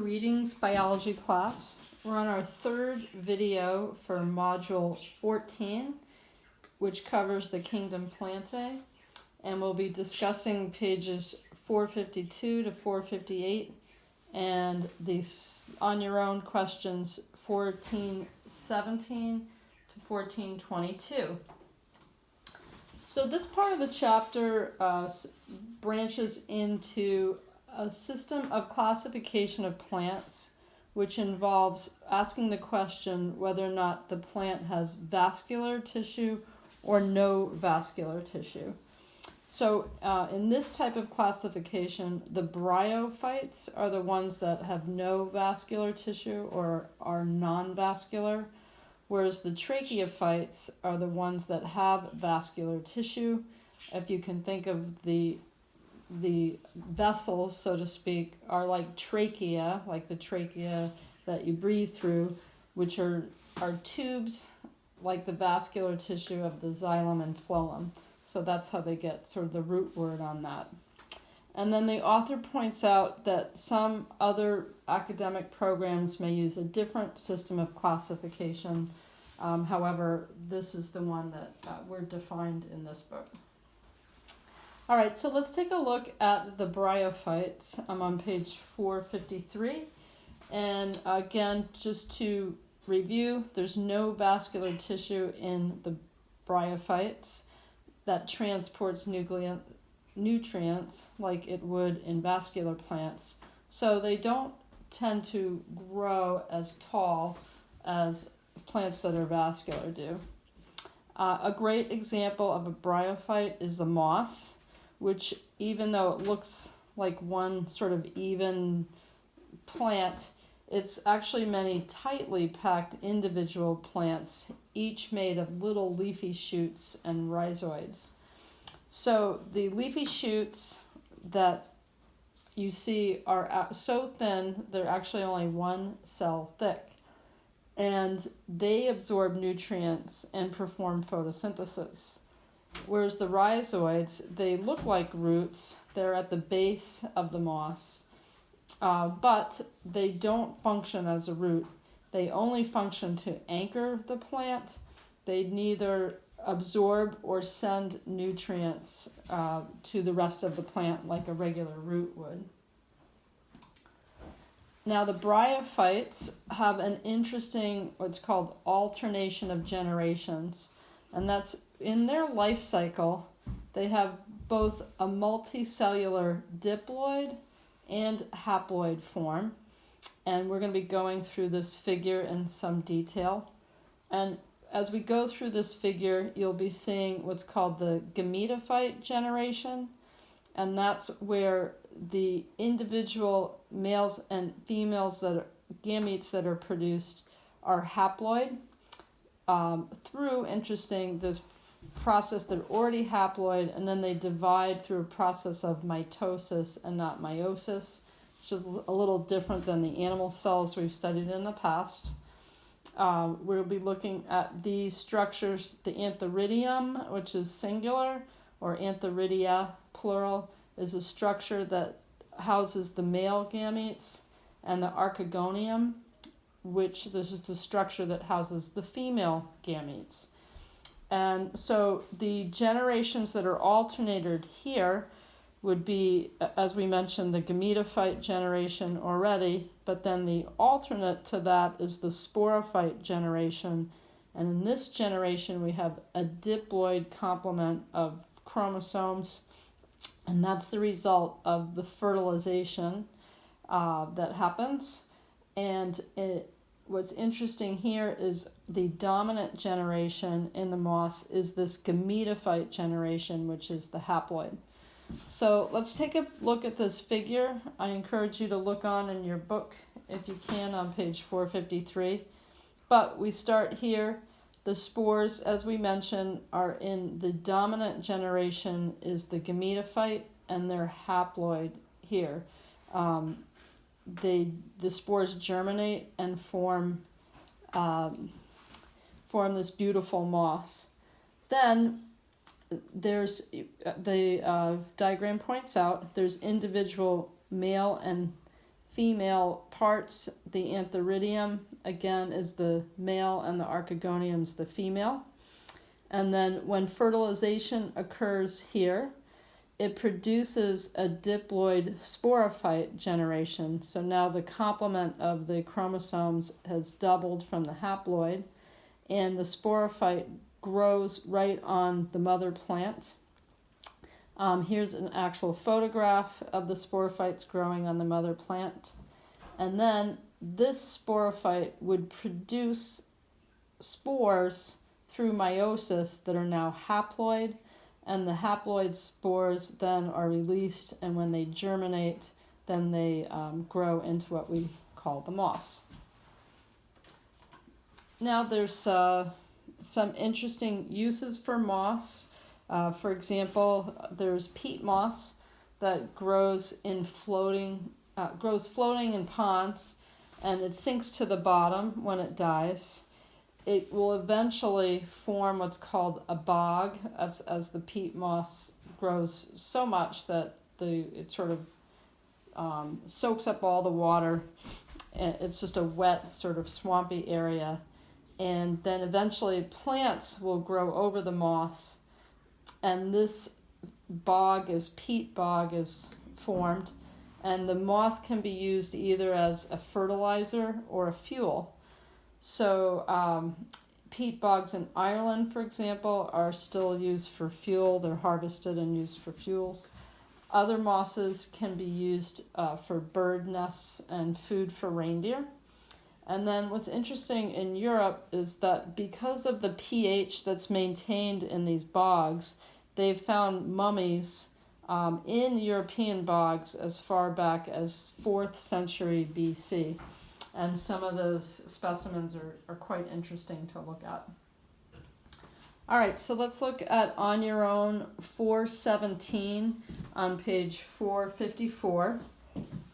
Greetings, biology class. We're on our third video for module 14, which covers the kingdom Plantae, and we'll be discussing pages 452 to 458 and these on your own questions 1417 to 1422. So this part of the chapter branches into a system of classification of plants, which involves asking the question whether or not the plant has vascular tissue or no vascular tissue. So in this type of classification, the bryophytes are the ones that have no vascular tissue or are non-vascular, whereas the tracheophytes are the ones that have vascular tissue. If you can think of the vessels, so to speak, are like trachea, like the trachea that you breathe through, which are tubes like the vascular tissue of the xylem and phloem. So that's how they get sort of the root word on that. And then the author points out that some other academic programs may use a different system of classification. However, this is the one that we're defined in this book. All right, so let's take a look at the bryophytes. I'm on page 453. And again, just to review, there's no vascular tissue in the bryophytes that transports nutrients like it would in vascular plants. So they don't tend to grow as tall as plants that are vascular do. A great example of a bryophyte is the moss, which even though it looks like one sort of even plant, it's actually many tightly packed individual plants, each made of little leafy shoots and rhizoids. So the leafy shoots that you see are so thin, they're actually only one cell thick. And they absorb nutrients and perform photosynthesis. Whereas the rhizoids, they look like roots. They're at the base of the moss, but they don't function as a root. They only function to anchor the plant. They neither absorb or send nutrients to the rest of the plant like a regular root would. Now the bryophytes have an interesting, what's called alternation of generations, and that's in their life cycle, they have both a multicellular diploid and haploid form. And we're going to be going through this figure in some detail. And as we go through this figure, you'll be seeing what's called the gametophyte generation. And that's where the individual males and females gametes that are produced are haploid. Through this process, they're already haploid, and then they divide through a process of mitosis and not meiosis, which is a little different than the animal cells we've studied in the past. We'll be looking at these structures. The antheridium, which is singular, or antheridia, plural, is a structure that houses the male gametes, and the archegonium, which this is the structure that houses the female gametes. And so the generations that are alternated here would be, as we mentioned, the gametophyte generation already, but then the alternate to that is the sporophyte generation. And in this generation, we have a diploid complement of chromosomes, and that's the result of the fertilization that happens. And what's interesting here is the dominant generation in the moss is this gametophyte generation, which is the haploid. So let's take a look at this figure. I encourage you to look on in your book, if you can, on page 453. But we start here. The spores, as we mentioned, are in the dominant generation is the gametophyte, and they're haploid here. The spores germinate and form this beautiful moss. Then there's the diagram points out there's individual male and female parts. The antheridium, again, is the male, and the archegonium is the female. And then when fertilization occurs here, it produces a diploid sporophyte generation. So now the complement of the chromosomes has doubled from the haploid, and the sporophyte grows right on the mother plant. Here's an actual photograph of the sporophytes growing on the mother plant. And then this sporophyte would produce spores through meiosis that are now haploid, and the haploid spores then are released, and when they germinate, then they grow into what we call the moss. Now there's some interesting uses for moss. For example, there's peat moss that grows floating in ponds, and it sinks to the bottom when it dies. It will eventually form what's called a bog as the peat moss grows so much that it sort of soaks up all the water. It's just a wet, sort of swampy area. And then eventually plants will grow over the moss, and this peat bog is formed, and the moss can be used either as a fertilizer or a fuel. So peat bogs in Ireland, for example, are still used for fuel. They're harvested and used for fuels. Other mosses can be used for bird nests and food for reindeer. And then what's interesting in Europe is that because of the pH that's maintained in these bogs, they've found mummies in European bogs as far back as 4th century BC. And some of those specimens are quite interesting to look at. All right, so let's look at On Your Own 417 on page 454.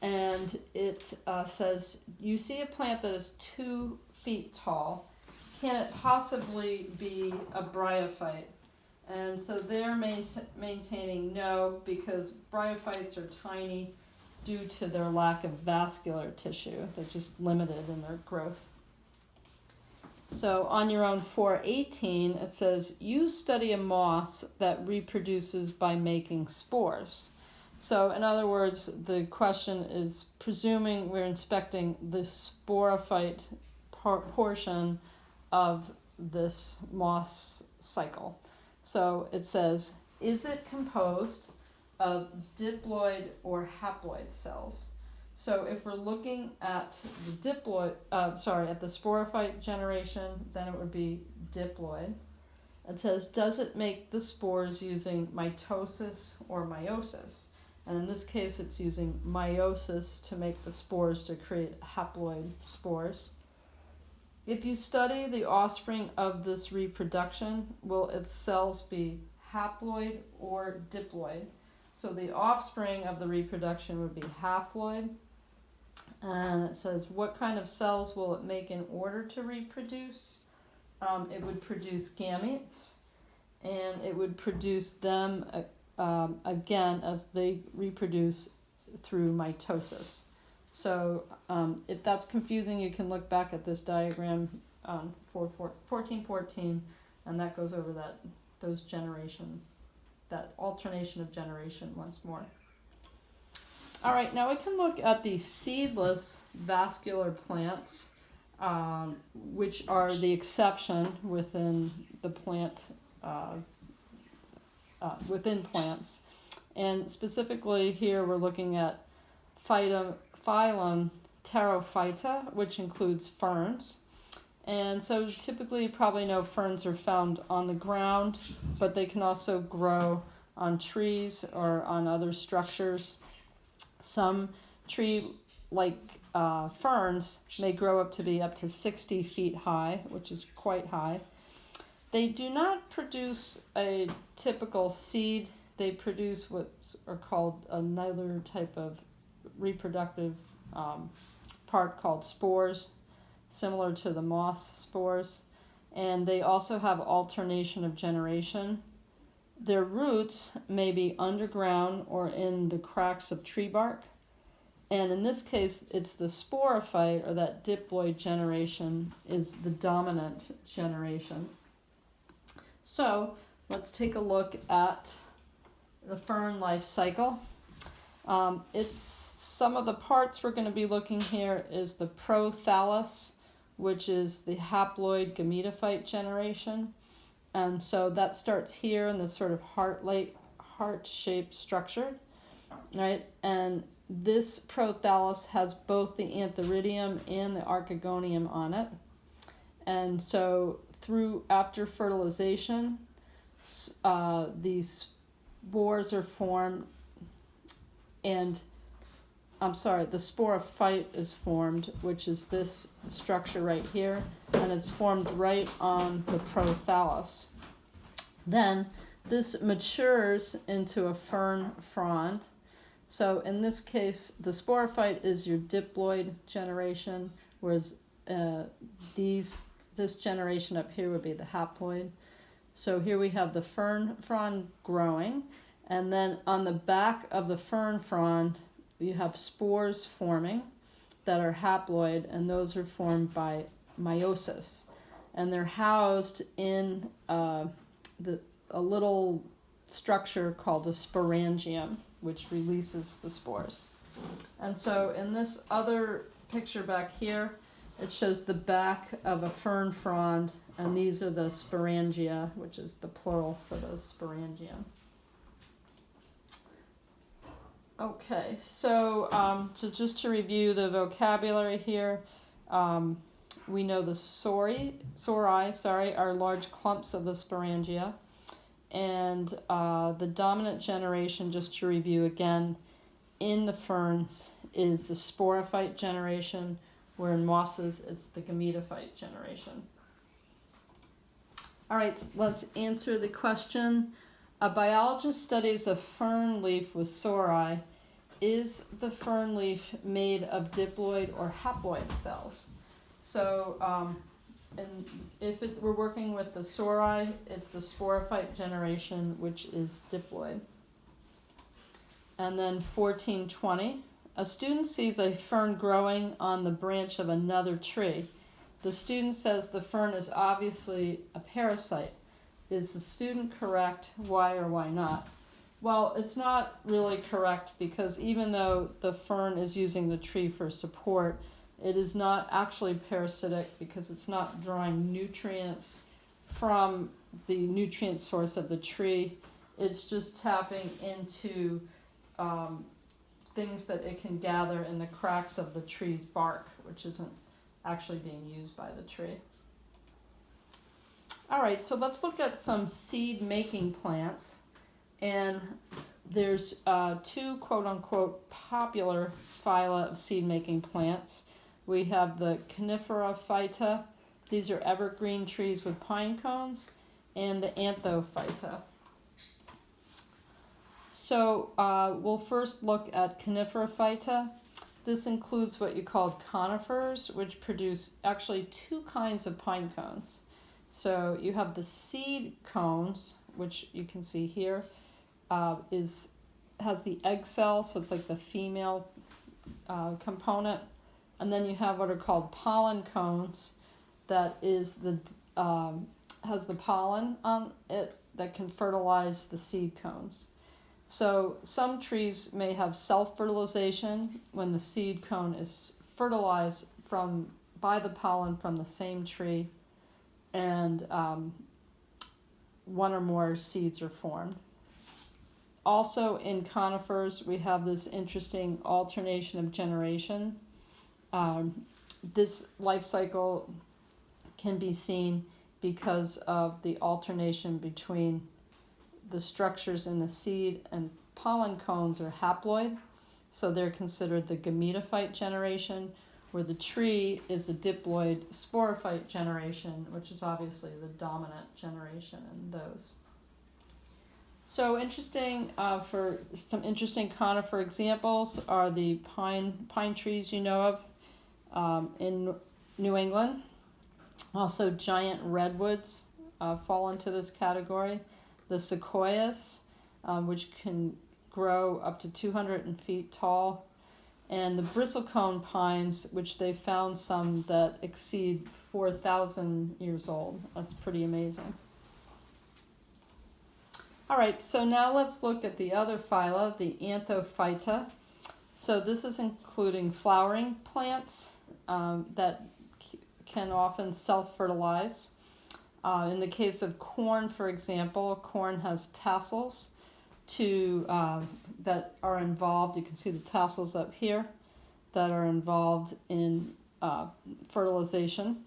And it says, you see a plant that is 2 feet tall. Can it possibly be a bryophyte? And so they're maintaining no, because bryophytes are tiny due to their lack of vascular tissue. They're just limited in their growth. So On Your Own 418, it says, you study a moss that reproduces by making spores. So in other words, the question is presuming we're inspecting the sporophyte portion of this moss cycle. So it says, is it composed of diploid or haploid cells? So if we're looking at the at the sporophyte generation, then it would be diploid. It says, does it make the spores using mitosis or meiosis? And in this case, it's using meiosis to make the spores to create haploid spores. If you study the offspring of this reproduction, will its cells be haploid or diploid? So the offspring of the reproduction would be haploid. And it says, what kind of cells will it make in order to reproduce? It would produce gametes, and it would produce them again as they reproduce through mitosis. So if that's confusing, you can look back at this diagram on 1414, and that goes over that alternation of generation once more. All right, now we can look at the seedless vascular plants, which are the exception within the plant, within plants. And specifically here we're looking at phylum Pterophyta, which includes ferns. And so typically you probably know ferns are found on the ground, but they can also grow on trees or on other structures. Some tree-like ferns may grow up to 60 feet high, which is quite high. They do not produce a typical seed. They produce what are called another type of reproductive part called spores, similar to the moss spores. And they also have alternation of generation. Their roots may be underground or in the cracks of tree bark. And in this case, it's the sporophyte, or that diploid generation, is the dominant generation. So let's take a look at the fern life cycle. It's some of the parts we're going to be looking here is the prothallus, which is the haploid gametophyte generation. And so that starts here in this sort of heart-shaped structure, right? And this prothallus has both the antheridium and the archegonium on it. And so after fertilization, these spores are formed, and the sporophyte is formed, which is this structure right here, and it's formed right on the prothallus. Then this matures into a fern frond. So in this case, the sporophyte is your diploid generation, whereas this generation up here would be the haploid. So here we have the fern frond growing, and then on the back of the fern frond, you have spores forming that are haploid, and those are formed by meiosis. And they're housed in a little structure called a sporangium, which releases the spores. And so in this other picture back here, it shows the back of a fern frond, and these are the sporangia, which is the plural for the sporangium. Okay, so just to review the vocabulary here, we know the sori are large clumps of the sporangia, and the dominant generation, just to review again, in the ferns is the sporophyte generation, where in mosses it's the gametophyte generation. All right, let's answer the question. A biologist studies a fern leaf with sori. Is the fern leaf made of diploid or haploid cells? So, and if we're working with the sori, it's the sporophyte generation, which is diploid. And then 1420, a student sees a fern growing on the branch of another tree. The student says the fern is obviously a parasite. Is the student correct? Why or why not? Well, it's not really correct, because even though the fern is using the tree for support, it is not actually parasitic, because it's not drawing nutrients from the nutrient source of the tree. It's just tapping into things that it can gather in the cracks of the tree's bark, which isn't actually being used by the tree. All right, so let's look at some seed-making plants. And there's two quote-unquote popular phyla of seed-making plants. We have the Conifera phyta. These are evergreen trees with pine cones, and the Anthophyta. So we'll first look at Conifera phyta. This includes what you call conifers, which produce actually two kinds of pine cones. So you have the seed cones, which you can see here, has the egg cell, so it's like the female component, and then you have what are called pollen cones, that is has the pollen on it that can fertilize the seed cones. So some trees may have self-fertilization when the seed cone is fertilized by the pollen from the same tree, and one or more seeds are formed. Also in conifers, we have this interesting alternation of generation. This life cycle can be seen because of the alternation between the structures in the seed, and pollen cones are haploid, so they're considered the gametophyte generation, where the tree is the diploid sporophyte generation, which is obviously the dominant generation in those. So interesting, for some interesting conifer examples are the pine trees you know of in New England. Also giant redwoods fall into this category. The sequoias, which can grow up to 200 feet tall. and the bristlecone pines, which they found some that exceed 4,000 years old. That's pretty amazing. All right, so now let's look at the other phyla, the Anthophyta. So this is including flowering plants that can often self-fertilize. In the case of corn, for example, corn has tassels that are involved. You can see the tassels up here that are involved in fertilization.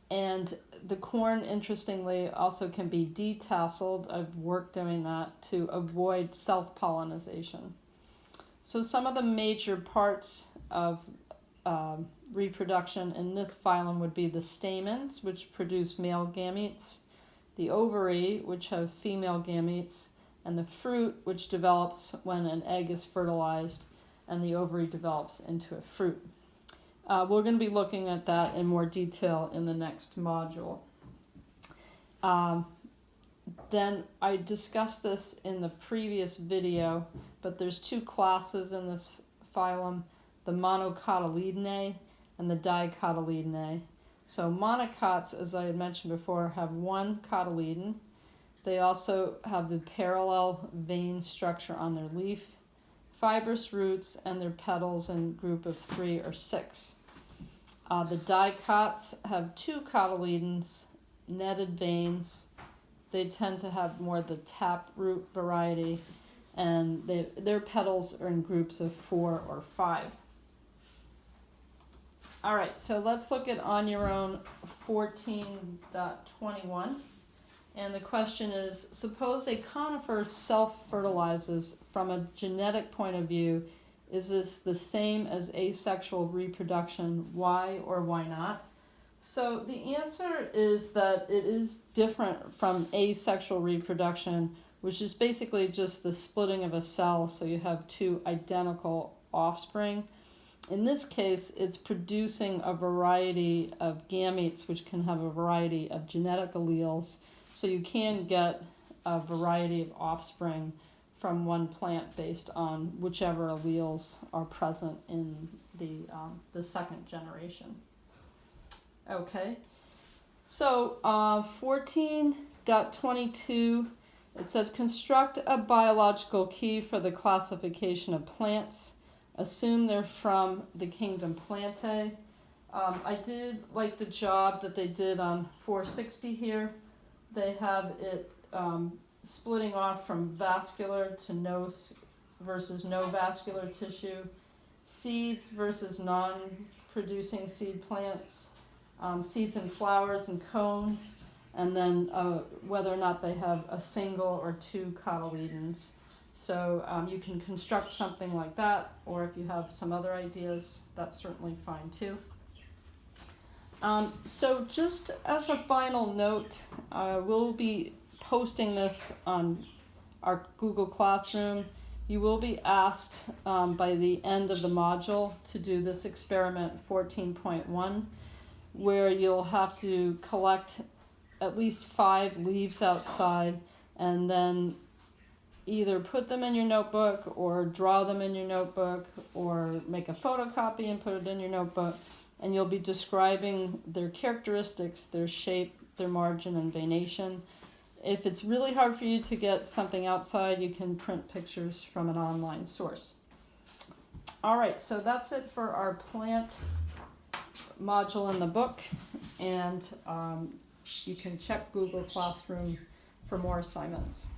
And the corn, interestingly, also can be detasseled. I've worked doing that to avoid self-pollination. So some of the major parts of reproduction in this phylum would be the stamens, which produce male gametes, the ovary, which have female gametes, and the fruit, which develops when an egg is fertilized and the ovary develops into a fruit. We're going to be looking at that in more detail in the next module. Then I discussed this in the previous video, but there's two classes in this phylum, the monocotyledonnae and the dicotyledonnae. So monocots, as I had mentioned before, have one cotyledon. They also have the parallel vein structure on their leaf, fibrous roots, and their petals in a group of 3 or 6. The dicots have 2 cotyledons, netted veins. They tend to have more the taproot variety, and their petals are in groups of 4 or 5. All right, so let's look at On Your Own 14.21. And the question is, suppose a conifer self-fertilizes from a genetic point of view. Is this the same as asexual reproduction? Why or why not? So the answer is that it is different from asexual reproduction, which is basically just the splitting of a cell so you have 2 identical offspring. In this case, it's producing a variety of gametes which can have a variety of genetic alleles, so you can get a variety of offspring from one plant based on whichever alleles are present in the second generation. Okay, so 14.22, it says construct a biological key for the classification of plants. Assume they're from the kingdom Plantae. I did like the job that they did on 460 here. They have it splitting off from vascular to no versus no vascular tissue, seeds versus non-producing seed plants, seeds and flowers and cones, and then whether or not they have a single or 2 cotyledons. So you can construct something like that, or if you have some other ideas, that's certainly fine too. So just as a final note, we'll be posting this on our Google Classroom. You will be asked by the end of the module to do this experiment 14.1, where you'll have to collect at least 5 leaves outside and then either put them in your notebook or draw them in your notebook or make a photocopy and put it in your notebook, and you'll be describing their characteristics, their shape, their margin, and venation. If it's really hard for you to get something outside, you can print pictures from an online source. All right, so that's it for our plant module in the book, and you can check Google Classroom for more assignments.